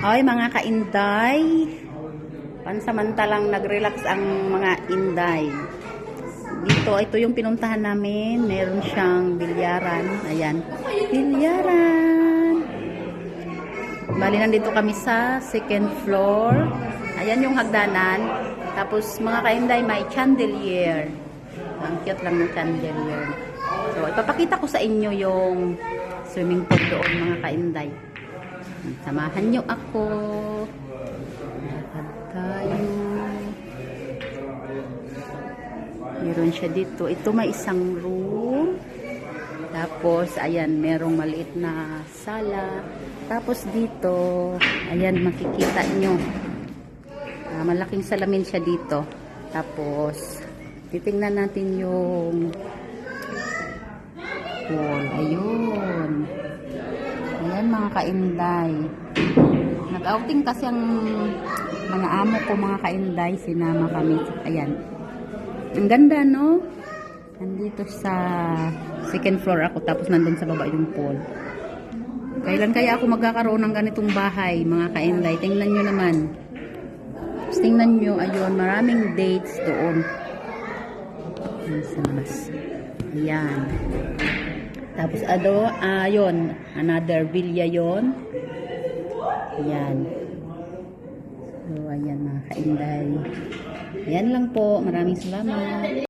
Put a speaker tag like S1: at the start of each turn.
S1: Ay, mga kainday. Pansamantalang nag-relax ang mga inday. Dito, ito yung pinuntahan namin. Meron siyang bilyaran. Ayan. Bilyaran. Bali, nandito kami sa second floor. Ayan yung hagdanan. Tapos, mga kainday, may chandelier. Ang cute lang ng chandelier. So, ipapakita ko sa inyo yung swimming pool doon, mga kainday. Samahan nyo ako. Lakad tayo. Meron siya dito. Ito may isang room. Tapos, ayan, merong maliit na sala. Tapos dito, ayan, makikita nyo. Malaking salamin siya dito. Tapos, titingnan natin yung pool. Ayun. Ayan, mga kainday. Nag-outing kasi ang mga amo ko, mga kainday. Sinama kami. Ayan. Ang ganda, no? Nandito sa second floor ako. Tapos nandun sa baba yung pool. Kailan kaya ako magkakaroon ng ganitong bahay, mga kainday? Tingnan nyo naman. Tapos tingnan nyo, ayun, maraming dates doon. Sa labas. Ayan. Tapos, ayun, another villa yon. Ayan. So, ayan, mga kainday. Ayan lang po. Maraming salamat.